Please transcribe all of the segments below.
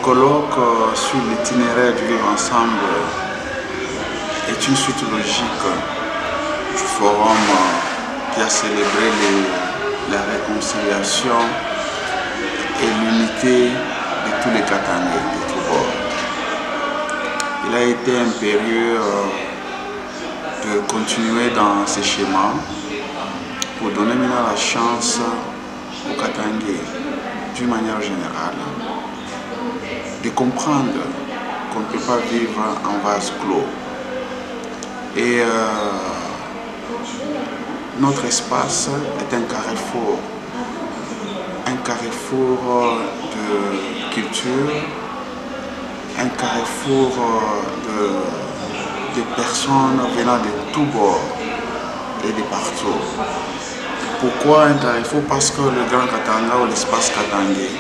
colloque sur l'itinéraire du vivre ensemble est une suite logique du forum qui a célébré la réconciliation et l'unité de tous les Katangais de tous bords. Il a été impérieux de continuer dans ces schémas pour donner maintenant la chance aux Katangais, d'une manière générale, de comprendre qu'on ne peut pas vivre en vase clos. Et notre espace est un carrefour de culture, un carrefour de personnes venant de tous bords et de partout. Pourquoi un carrefour? Parce que le Grand Katanga ou l'espace katangais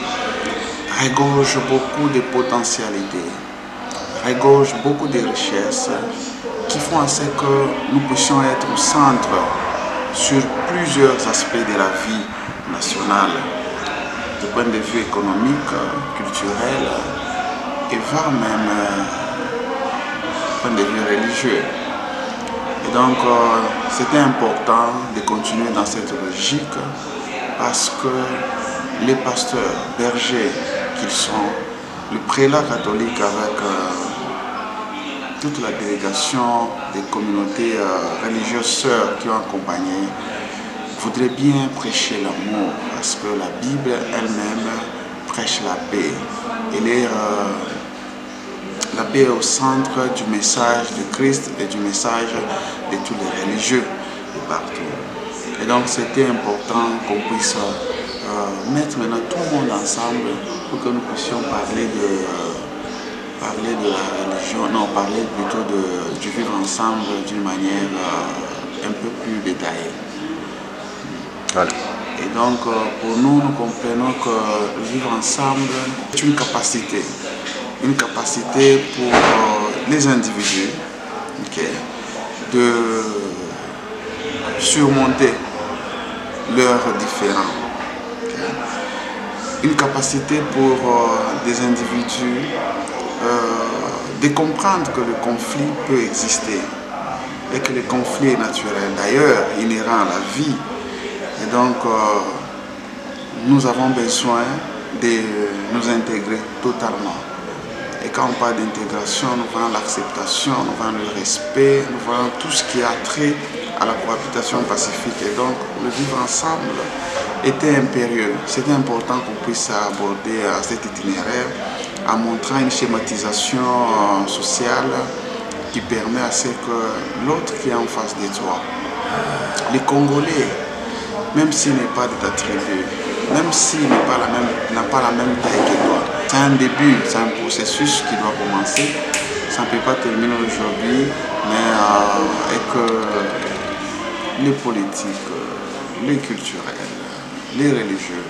regorge beaucoup de potentialités, regorge beaucoup de richesses qui font en sorte que nous puissions être au centre sur plusieurs aspects de la vie nationale, du point de vue économique, culturel et voire même du point de vue religieux. Et donc c'était important de continuer dans cette logique parce que les pasteurs, bergers qu'ils sont, le prélat catholique avec toute la délégation des communautés religieuses sœurs qui ont accompagné, voudraient bien prêcher l'amour parce que la Bible elle-même prêche la paix. La paix est au centre du message de Christ et du message de tous les religieux de partout. Et donc c'était important qu'on puisse mettre maintenant tout le monde ensemble pour que nous puissions parler de la religion, non, parler plutôt du vivre ensemble d'une manière un peu plus détaillée. Voilà. Et donc pour nous, nous comprenons que le vivre ensemble est une capacité pour les individus, de surmonter leurs différends. Une capacité pour des individus de comprendre que le conflit peut exister et que le conflit est naturel, d'ailleurs inhérent à la vie. Et donc nous avons besoin de nous intégrer totalement. Et quand on parle d'intégration, nous voyons l'acceptation, nous voyons le respect, nous voyons tout ce qui a trait à la cohabitation pacifique. Et donc le vivre ensemble était impérieux. C'était important qu'on puisse aborder cet itinéraire en montrant une schématisation sociale qui permet à ce que l'autre qui est en face de toi, les Congolais, même s'il n'est pas de ta tribu, même s'il n'a pas la même taille que toi, c'est un début, c'est un processus qui doit commencer. Ça ne peut pas terminer aujourd'hui, mais et que les politiques, les culturels, les religieux,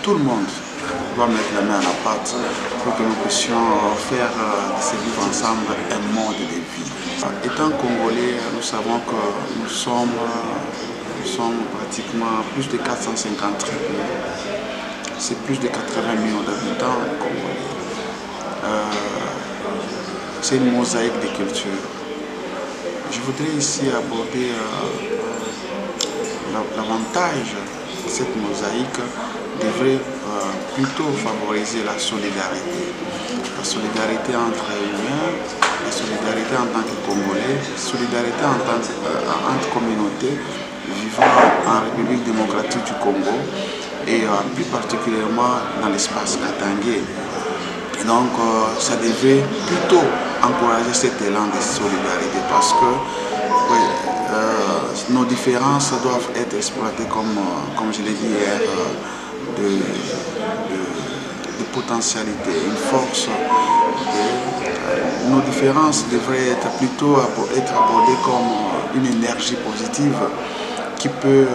tout le monde doit mettre la main à la pâte pour que nous puissions faire de ce vivre ensemble un mode de vie. Étant Congolais, nous savons que nous sommes pratiquement plus de 450 tribus. C'est plus de 80 millions d'habitants congolais. C'est une mosaïque de cultures. Je voudrais ici aborder l'avantage de cette mosaïque devrait plutôt favoriser la solidarité. La solidarité entre humains, la solidarité en tant que Congolais, la solidarité entre communautés vivant en République démocratique du Congo et plus particulièrement dans l'espace katangais. Et donc ça devait plutôt encourager cet élan de solidarité parce que nos différences doivent être exploitées comme je l'ai dit hier, de potentialité, une force. Nos différences devraient être plutôt être abordées comme une énergie positive qui peut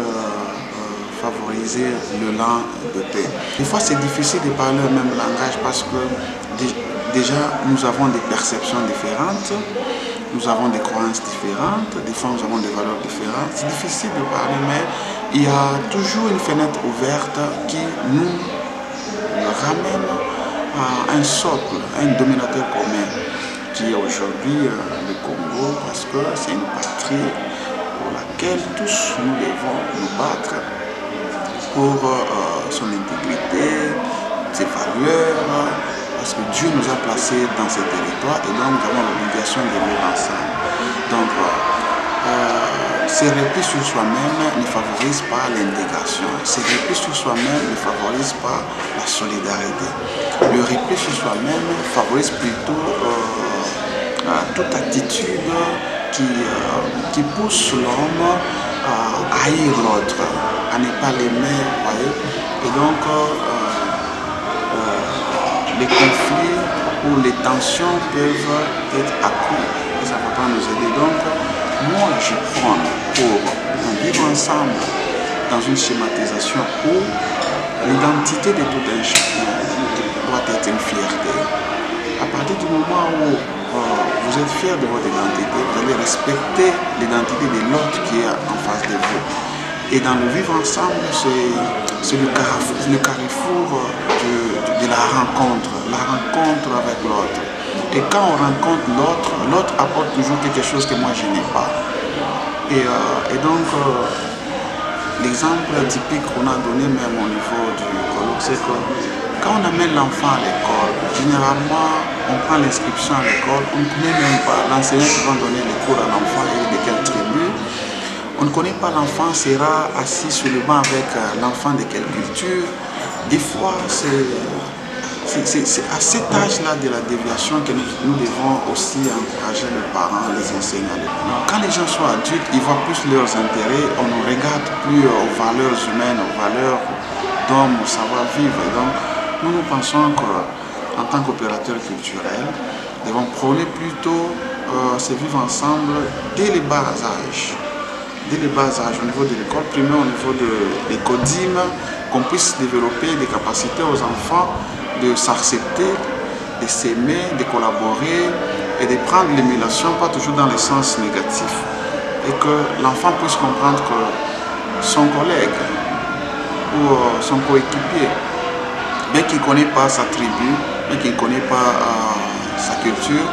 favoriser l'élan de paix. Des fois c'est difficile de parler le même langage parce que déjà nous avons des perceptions différentes, nous avons des croyances différentes, des fois nous avons des valeurs différentes. C'est difficile de parler, mais il y a toujours une fenêtre ouverte qui nous ramène un socle, un dominateur commun qui est aujourd'hui le Congo, parce que c'est une patrie pour laquelle tous nous devons nous battre pour son intégrité, ses valeurs, parce que Dieu nous a placés dans ces territoires et donc nous avons l'obligation de vivre ensemble. Donc, se repli sur soi-même ne favorise pas l'intégration. Se repli sur soi-même ne favorise pas la solidarité. Le repli sur soi-même favorise plutôt toute attitude qui pousse l'homme à haïr l'autre, à ne pas l'aimer, voyez. Et donc, les conflits ou les tensions peuvent être accrues et ça ne va pas nous aider. Donc, moi, je prends pour vivre ensemble dans une schématisation où l'identité de tout un chacun doit être une fierté. À partir du moment où vous êtes fier de votre identité, vous allez respecter l'identité de l'autre qui est en face de vous. Et dans le vivre ensemble, c'est le carrefour de la rencontre avec l'autre. Et quand on rencontre l'autre, l'autre apporte toujours quelque chose que moi je n'ai pas. Et donc, l'exemple typique qu'on a donné même au niveau du colloque, c'est que quand on amène l'enfant à l'école, généralement, on prend l'inscription à l'école, on ne connaît même pas l'enseignant qui va donner les cours à l'enfant et de quelle tribu. On ne connaît pas l'enfant, sera assis sur le banc avec l'enfant de quelle culture. Des fois, c'est à cet âge-là de la déviation que nous devons aussi encourager les parents, les enseignants. Quand les gens sont adultes, ils voient plus leurs intérêts, on ne regarde plus aux valeurs humaines, aux valeurs d'hommes, au savoir-vivre. Donc, nous pensons qu'en tant qu'opérateurs culturels, nous devons prôner plutôt se vivre ensemble dès les bas âges. Dès les bas âges, au niveau de l'école primaire, au niveau de l'écodime, qu'on puisse développer des capacités aux enfants de s'accepter, de s'aimer, de collaborer et de prendre l'émulation, pas toujours dans le sens négatif, et que l'enfant puisse comprendre que son collègue ou son coéquipier, bien qu'il ne connaisse pas sa tribu, bien qu'il ne connaisse pas sa culture,